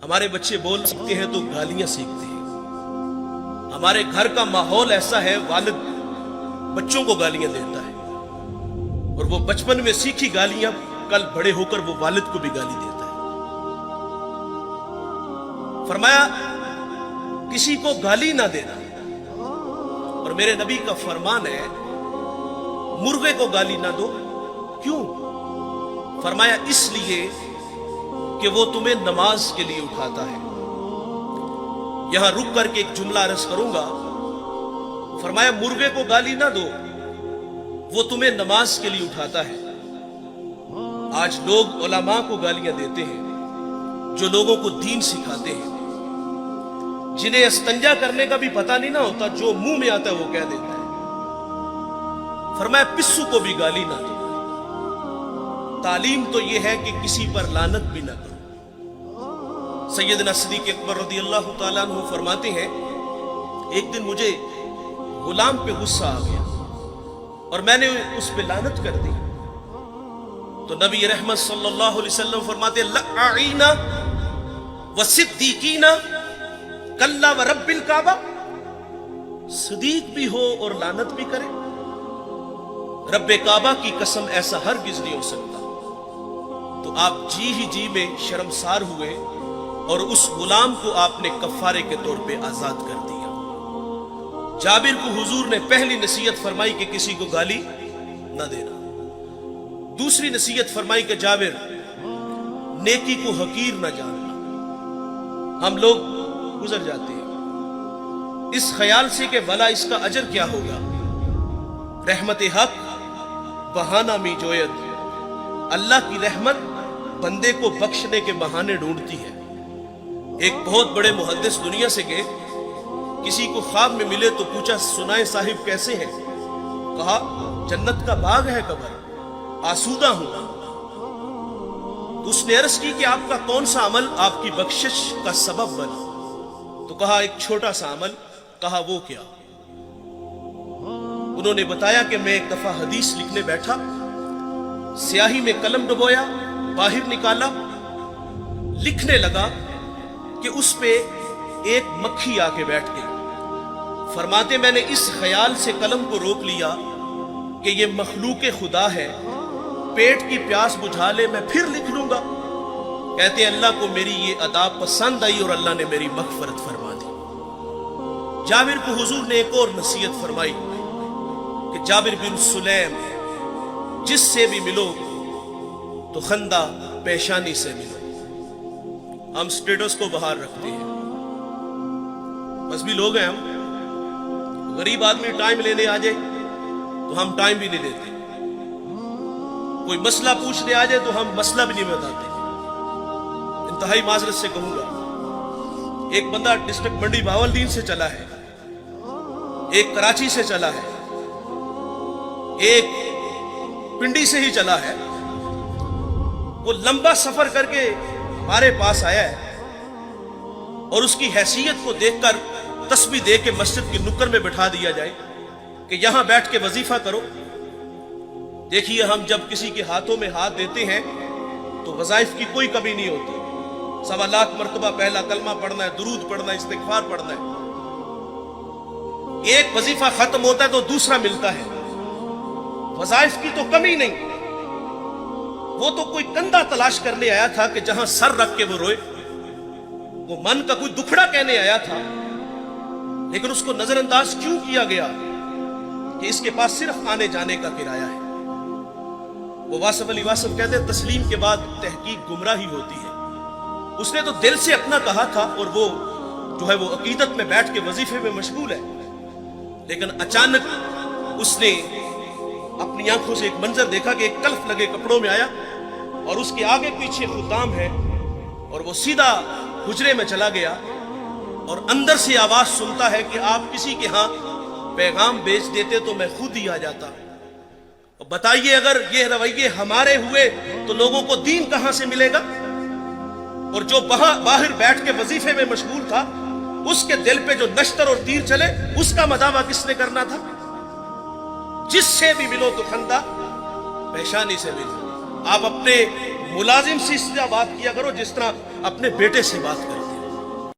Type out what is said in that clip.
हमारे बच्चे बोल सीखते हैं तो गालियां सीखते हैं। हमारे घर का माहौल ऐसा है, वालिद बच्चों को गालियां देता है और वो बचपन में सीखी गालियां कल बड़े होकर वो वालिद को भी गाली देता है। फरमाया किसी को गाली ना देना, और मेरे नबी का फरमान है मुर्गे को गाली ना दो। क्यों? फरमाया इसलिए कि वो तुम्हें नमाज के लिए उठाता है। यहां रुक करके एक जुमला अर्ज करूंगा। फरमाया मुर्गे को गाली ना दो, वो तुम्हें नमाज के लिए उठाता है। आज लोग उलमा को गालियां देते हैं, जो लोगों को दीन सिखाते हैं, जिन्हें इस्तंजा करने का भी पता नहीं ना होता, जो मुंह में आता है वो कह देता है। फरमाया पिस्सू को भी गाली ना दो। तालीम तो यह है कि किसी पर लानत भी ना करो। सैयदना सिद्दीक़ अकबर रज़ियल्लाहु ताला अन्हु फरमाते हैं, एक दिन मुझे गुलाम पे गुस्सा आ गया और मैंने उस पे लानत कर दी। तो नबी रहमत सल्लल्लाहु अलैहि वसल्लम फरमाते लअईना व सिद्दीकीना कल्ला व रब्बिल काबा। सिद्दीक भी हो और लानत भी करे, रब्बे काबा की कसम ऐसा हरगिज नहीं हो सकता। तो आप जी ही जी में शर्मसार हुए और उस गुलाम को आपने कफारे के तौर पे आजाद कर दिया। जाबिर को हुजूर ने पहली नसीहत फरमाई कि किसी को गाली न देना। दूसरी नसीहत फरमाई कि जाबिर नेकी को हकीर न जानना। हम लोग गुजर जाते हैं इस ख्याल से कि भला इसका अजर क्या होगा। रहमत हक बहाना मी जोयत, अल्लाह की रहमत बंदे को बख्शने के बहाने ढूंढती है। एक बहुत बड़े मुहद्दिस दुनिया से गए, किसी को ख्वाब में मिले तो पूछा सुनाए साहिब कैसे हैं? कहा जन्नत का बाग है कबर, आसूदा हूं। तो उसने अर्ज की कि आपका कौन सा अमल आपकी बख्शिश का सबब बना? तो कहा एक छोटा सा अमल। कहा वो क्या? उन्होंने बताया कि मैं एक दफा हदीस लिखने बैठा, स्याही में कलम डुबोया, बाहर निकाला, लिखने लगा कि उस पे एक मक्खी आके बैठ गई। फरमाते मैंने इस ख्याल से कलम को रोक लिया कि ये मखलूक खुदा है, पेट की प्यास बुझा ले मैं फिर लिख लूंगा। कहते अल्लाह को मेरी ये अदा पसंद आई और अल्लाह ने मेरी मगफरत फरमा दी। जाबिर को हुजूर ने एक और नसीहत फरमाई कि जाबिर बिन सुलैम जिससे भी मिलो तो खंदा पेशानी से मिलो। हम स्टेटस को बाहर रखते हैं, बस भी लोग हैं हम। गरीब आदमी टाइम लेने आ जाए तो हम टाइम भी नहीं देते, कोई मसला पूछने आ जाए तो हम मसला भी नहीं बताते। इंतहाई माजरत से कहूंगा, एक बंदा डिस्ट्रिक्ट मंडी बावलदीन से चला है, एक कराची से चला है, एक पिंडी से ही चला है। वो लंबा सफर करके हमारे पास आया है और उसकी हैसियत को देखकर तस्बीह दे के मस्जिद की नुक्कड़ में बिठा दिया जाए कि यहां बैठ के वजीफा करो। देखिए हम जब किसी के हाथों में हाथ देते हैं तो वज़ाइफ की कोई कमी नहीं होती। 1.25 लाख मरतबा पहला कलमा पढ़ना है, दुरूद पढ़ना है, इस्तिग़फ़ार पढ़ना है। एक वजीफा खत्म होता है तो दूसरा मिलता है। वज़ाइफ की तो कमी नहीं। वो तो कोई कंधा तलाश करने आया था कि जहां सर रख के वो रोए। वो मन का कोई दुखड़ा कहने आया था, लेकिन उसको नजरअंदाज क्यों किया गया कि इसके पास सिर्फ आने जाने का किराया है। वो वासिफ अली वासिफ कहते हैं तस्लीम के बाद तहकीक गुमराही होती है। उसने तो दिल से अपना कहा था और वो जो है वो अकीदत में बैठ के वजीफे में मशगूल है, लेकिन अचानक उसने अपनी आंखों से एक मंजर देखा कि एक कल्फ लगे कपड़ों में आया और उसके आगे पीछे खुदाम है और वो सीधा हुजरे में चला गया और अंदर से आवाज सुनता है कि आप किसी के यहां पैगाम भेज देते तो मैं खुद ही आ जाता। बताइए अगर ये रवैये हमारे हुए तो लोगों को दीन कहां से मिलेगा? और जो बाहर बैठ के वजीफे में मशगूल था, उसके दिल पे जो नश्तर और तीर चले, उसका मदावा किसने करना था? जिससे भी मिलो तो खंदा पेशानी से मिलो। आप अपने ملازم سے اس طرح بات کیا کرو جس طرح اپنے بیٹے سے بات کرو.